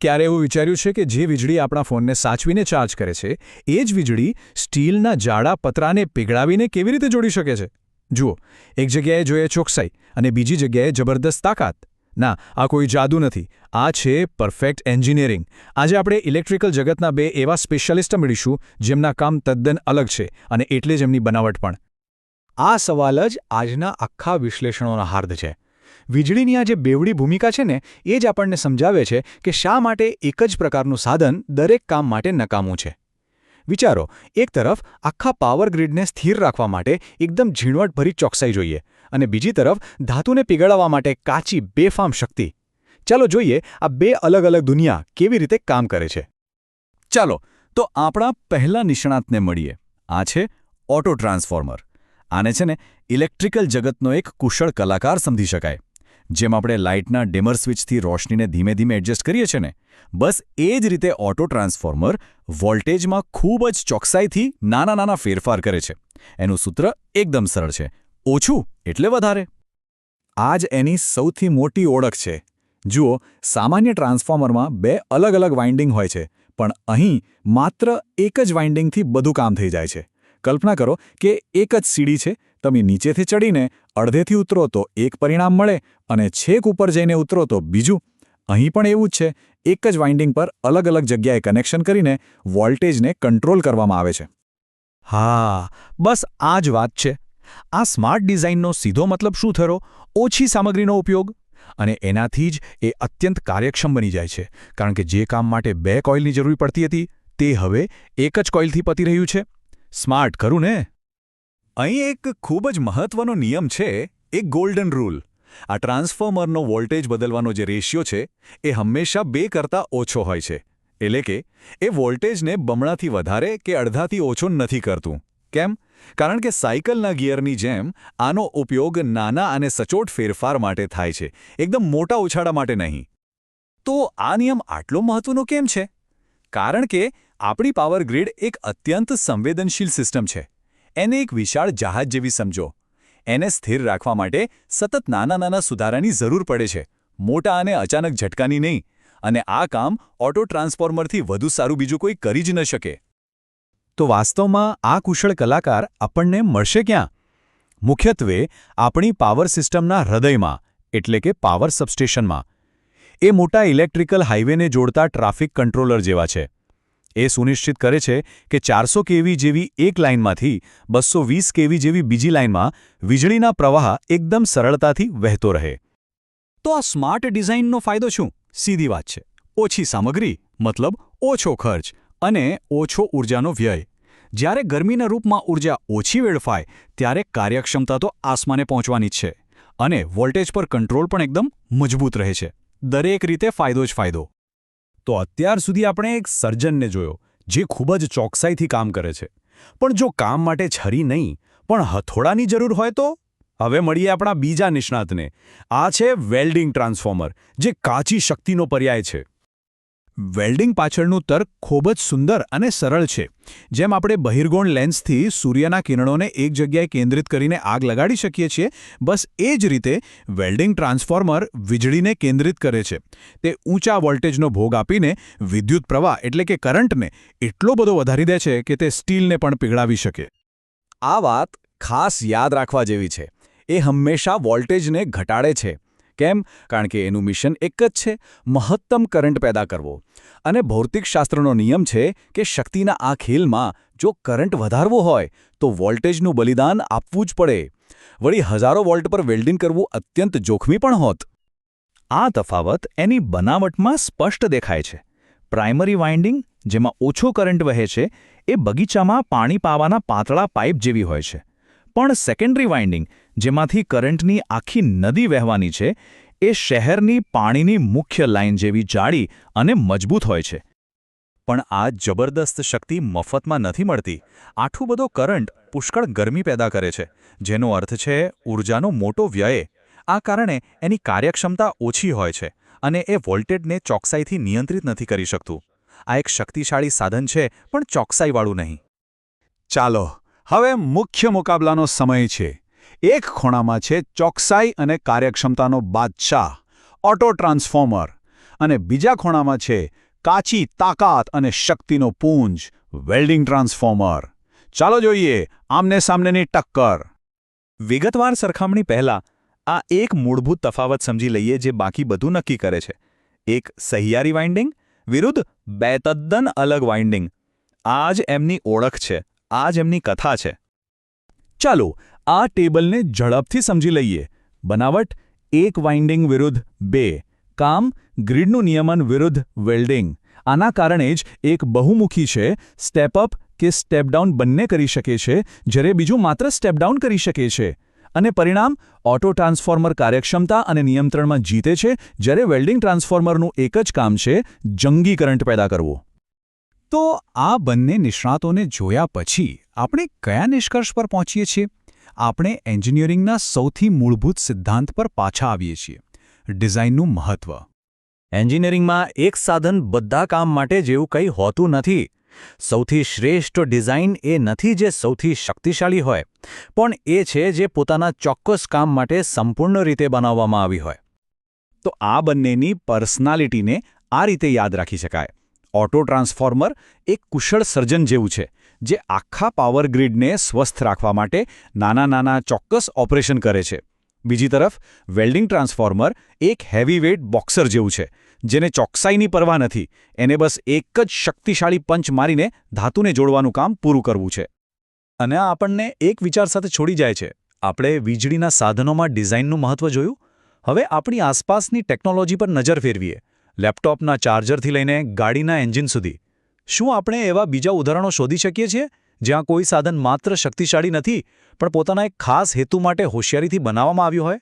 ક્યારે એવું વિચાર્યું છે કે જે વીજળી આપણા ફોનને સાચવીને ચાર્જ કરે છે એ જ વીજળી સ્ટીલના જાડા પતરાને પીગળાવીને કેવી રીતે જોડી શકે છે? જુઓ, એક જગ્યાએ જોઈએ ચોકસાઈ અને બીજી જગ્યાએ જબરદસ્ત તાકાત. ના, આ કોઈ જાદુ નથી. આ છે પરફેક્ટ એન્જિનિયરિંગ. આજે આપણે ઇલેક્ટ્રિકલ જગતના બે એવા સ્પેશિયાલિસ્ટ મળીશું જેમના કામ તદ્દન અલગ છે અને એટલે જ એમની બનાવટ પણ. આ સવાલ જ આજના આખા વિશ્લેષણોના હાર્દ છે. વીજળીની આ જે બેવડી ભૂમિકા છે ને એ જ આપણને સમજાવે છે કે શા માટે એક જ પ્રકારનું સાધન દરેક કામ માટે નકામું છે. વિચારો, એક તરફ આખા પાવર ગ્રીડને સ્થિર રાખવા માટે એકદમ ઝીણવટભરી ચોકસાઈ જોઈએ અને બીજી તરફ ધાતુને પીગળાવવા માટે કાચી બેફામ શક્તિ. ચાલો જોઈએ આ બે અલગ અલગ દુનિયા કેવી રીતે કામ કરે છે. ચાલો તો આપણા પહેલા નિષ્ણાતને મળીએ. આ છે ઓટો ટ્રાન્સફોર્મર. આને છે ને ઇલેક્ટ્રિકલ જગતનો એક કુશળ કલાકાર સમજી શકાય. જેમ આપણે લાઇટના ડિમર સ્વિચથી રોશનીને ધીમે ધીમે એડજસ્ટ કરીએ છીએ ને, બસ એ જ રીતે ઓટો ટ્રાન્સફોર્મર વોલ્ટેજમાં ખૂબ જ ચોકસાઈથી નાના ફેરફાર કરે છે. એનું સૂત્ર એકદમ સરળ છે: ઓછું એટલે વધારે. આ જ એની સૌથી મોટી ઓળખ છે. જુઓ, સામાન્ય ટ્રાન્સફોર્મરમાં બે અલગ અલગ વાઇન્ડિંગ હોય છે, પણ અહીં માત્ર એક જ વાઇન્ડિંગથી બધું કામ થઈ જાય છે. કલ્પના કરો કે એક જ સીડી છે. તમે નીચેથી ચડીને અડધેથી ઉતરો તો એક પરિણામ મળે અને છેક ઉપર જઈને ઉતરો તો બીજું. અહીં પણ એવું જ છે. એક જ વાઇન્ડિંગ પર અલગ અલગ જગ્યાએ કનેક્શન કરીને વોલ્ટેજને કંટ્રોલ કરવામાં આવે છે. હા, બસ આ જ વાત છે. આ સ્માર્ટ ડિઝાઇનનો સીધો મતલબ શું થયો? ઓછી સામગ્રીનો ઉપયોગ. અને એનાથી જ એ અત્યંત કાર્યક્ષમ બની જાય છે, કારણ કે જે કામ માટે બે કોઇલની જરૂર પડતી હતી તે હવે એક જ કોઇલથી પતી રહ્યું છે. સ્માર્ટ ખરું ને? અહીં એક ખૂબ જ મહત્વનો નિયમ છે, એક ગોલ્ડન રૂલ. આ ટ્રાન્સફોર્મરનો વોલ્ટેજ બદલવાનો જે રેશિયો છે એ હંમેશા 2 કરતાં ઓછો હોય છે. એટલે કે એ વોલ્ટેજને બમણાથી વધારે કે અડધાથી ઓછો નથી કરતું. કેમ? કારણ કે સાયકલના ગિયરની જેમ આનો ઉપયોગ નાના અને સચોટ ફેરફાર માટે થાય છે, એકદમ મોટા ઉછાળા માટે નહીં. તો આ નિયમ આટલો મહત્વનો કેમ છે? કારણ કે આપણી પાવર ગ્રીડ એક અત્યંત સંવેદનશીલ સિસ્ટમ છે. એને એક વિશાળ જહાજ જેવી સમજો. એને સ્થિર રાખવા માટે સતત નાના સુધારાની જરૂર પડે છે, મોટા અને અચાનક ઝટકાની નહીં. અને આ કામ ઓટો ટ્રાન્સફોર્મરથી વધુ સારું બીજું કોઈ કરી જ ન શકે. તો વાસ્તવમાં આ કુશળ કલાકાર આપણને મળશે ક્યાં? મુખ્યત્વે આપણી પાવર સિસ્ટમના હૃદયમાં, એટલે કે પાવર સબસ્ટેશનમાં. એ મોટા ઇલેક્ટ્રિકલ હાઇવેને જોડતા ટ્રાફિક કંટ્રોલર જેવા છે. એ સુનિશ્ચિત કરે છે કે 400 કેવી જેવી એક લાઇનમાંથી 220 કેવી જેવી બીજી લાઇનમાં વીજળીના પ્રવાહ એકદમ સરળતાથી વહેતો રહે. તો આ સ્માર્ટ ડિઝાઇનનો ફાયદો શું? સીધી વાત છે. ઓછી સામગ્રી મતલબ ઓછો ખર્ચ અને ઓછો ઊર્જાનો વ્યય. જ્યારે ગરમીના રૂપમાં ઊર્જા ઓછી વેડફાય ત્યારે કાર્યક્ષમતા તો આસમાને પહોંચવાની જ છે. અને વોલ્ટેજ પર કંટ્રોલ પણ એકદમ મજબૂત રહે છે. દરેક રીતે ફાયદો જ ફાયદો. તો અત્યાર સુધી આપણે એક સર્જનને જોયો જે ખૂબ જ ચોકસાઈથી કામ કરે છે. પણ જો કામ માટે છરી નહીં પણ હથોડાની જરૂર હોય તો? હવે મળીએ આપણા બીજા નિષ્ણાતને. આ છે વેલ્ડિંગ ટ્રાન્સફોર્મર, જે કાચી શક્તિનો પર્યાય છે. વેલ્ડિંગ પાછળનું તર્ક ખૂબ જ સુંદર અને સરળ છે. જેમ આપણે બહિર્ગોણ લેન્સથી સૂર્યના કિરણોને એક જગ્યાએ કેન્દ્રિત કરીને આગ લગાડી શકીએ છીએ, બસ એ જ રીતે વેલ્ડિંગ ટ્રાન્સફોર્મર વીજળીને કેન્દ્રિત કરે છે. તે ઊંચા વોલ્ટેજનો ભોગ આપીને વિદ્યુત પ્રવાહ એટલે કે કરંટને એટલો બધો વધારી દે છે કે તે સ્ટીલને પણ પીગળાવી શકે. આ વાત ખાસ યાદ રાખવા જેવી છે. એ હંમેશા વોલ્ટેજને ઘટાડે છે. કેમ? કારણ કે એનું મિશન એક જ છે: મહત્તમ કરંટ પેદા કરવો. અને ભૌતિકશાસ્ત્રનો નિયમ છે કે શક્તિના આ ખેલમાં જો કરંટ વધારવો હોય તો વોલ્ટેજનું બલિદાન આપવું જ પડે. વળી હજારો વોલ્ટ પર વેલ્ડિંગ કરવું અત્યંત જોખમી પણ હોત. આ તફાવત એની બનાવટમાં સ્પષ્ટ દેખાય છે. પ્રાઇમરી વાઇન્ડિંગ, જેમાં ઓછો કરંટ વહે છે, એ બગીચામાં પાણી પાવાના પાતળા પાઇપ જેવી હોય છે. પણ સેકન્ડરી વાઇન્ડિંગ, જેમાંથી કરંટની આખી નદી વહેવાની છે, એ શહેરની પાણીની મુખ્ય લાઇન જેવી જાડી અને મજબૂત હોય છે. પણ આ જબરદસ્ત શક્તિ મફતમાં નથી મળતી. આટલું બધો કરંટ પુષ્કળ ગરમી પેદા કરે છે, જેનો અર્થ છે ઊર્જાનો મોટો વ્યય. આ કારણે એની કાર્યક્ષમતા ઓછી હોય છે અને એ વોલ્ટેજને ચોકસાઈથી નિયંત્રિત નથી કરી શકતું. આ એક શક્તિશાળી સાધન છે, પણ ચોકસાઈવાળું નહીં. ચાલો હવે મુખ્ય મુકાબલાનો સમય છે. એક ખૂણામાં છે ચોકસાઈ અને કાર્યક્ષમતાનો બાદશાહ ઓટો ટ્રાન્સફોર્મર, અને બીજા ખૂણામાં છે કાચી તાકાત અને શક્તિનો પુંજ વેલ્ડિંગ ટ્રાન્સફોર્મર. ચાલો જોઈએ આમને સામનેની ટક્કર. વિગતવાર સરખામણી પહેલાં આ એક મૂળભૂત તફાવત સમજી લઈએ જે બાકી બધું નક્કી કરે છે. એક સહિયારી વાઇન્ડિંગ વિરુદ્ધ બે તદ્દન અલગ વાઇન્ડિંગ. આ જ એમની ઓળખ છે, આ જ એમની કથા છે. ચાલો આ ટેબલને ઝડપથી સમજી લઈએ. બનાવટ એક વાઇન્ડિંગ વિરુદ્ધ બે, કામ ગ્રીડનું નિયમન વિરુદ્ધ વેલ્ડિંગ. આના કારણે જ એક બહુમુખી છે, સ્ટેપ અપ કે સ્ટેપ ડાઉન બંને કરી શકે છે, જ્યારે બીજું માત્ર સ્ટેપ ડાઉન કરી શકે છે. અને પરિણામ ઓટો ટ્રાન્સફોર્મર કાર્યક્ષમતા અને નિયંત્રણમાં જીતે છે, જ્યારે વેલ્ડિંગ ટ્રાન્સફોર્મરનું એક જ કામ છે, જંગી કરંટ પેદા કરવો. તો આ બંને નિષ્ણાતોને જોયા પછી આપણે કયા નિષ્કર્ષ પર પહોંચીએ છીએ? આપણે એન્જિનિયરિંગના સૌથી મૂળભૂત સિદ્ધાંત પર પાછા આવીએ છીએ: ડિઝાઇનનું મહત્વ. એન્જિનિયરિંગમાં એક સાધન બધા કામ માટે જેવું કંઈ હોતું નથી. સૌથી શ્રેષ્ઠ ડિઝાઇન એ નથી જે સૌથી શક્તિશાળી હોય, પણ એ છે જે પોતાના ચોક્કસ કામ માટે સંપૂર્ણ રીતે બનાવવામાં આવી હોય. તો આ બંનેની પર્સનાલિટીને આ રીતે યાદ રાખી શકાય. ઓટો ટ્રાન્સફોર્મર એક કુશળ સર્જન જેવું છે, જે આખા પાવર ગ્રીડને સ્વસ્થ રાખવા માટે નાના ચોક્કસ ઓપરેશન કરે છે. બીજી તરફ વેલ્ડિંગ ટ્રાન્સફોર્મર એક હેવીવેઇટ બોક્સર જેવું છે, જેને ચોકસાઈની પરવા નથી. એને બસ એક જ શક્તિશાળી પંચ મારીને ધાતુને જોડવાનું કામ પૂરું કરવું છે. અને આ આપણને એક વિચાર સાથે છોડી જાય છે. આપણે વીજળીના સાધનોમાં ડિઝાઇનનું મહત્વ જોયું. હવે આપણી આસપાસની ટેકનોલોજી પર નજર ફેરવીએ. લેપટોપના ચાર્જરથી લઈને ગાડીના એન્જિન સુધી. શું આપણે એવા બીજા ઉદાહરણો શોધી શકીએ છીએ જ્યાં કોઈ સાધન માત્ર શક્તિશાળી નથી, પણ પોતાના એક ખાસ હેતુ માટે હોશિયારીથી બનાવવામાં આવ્યું હોય?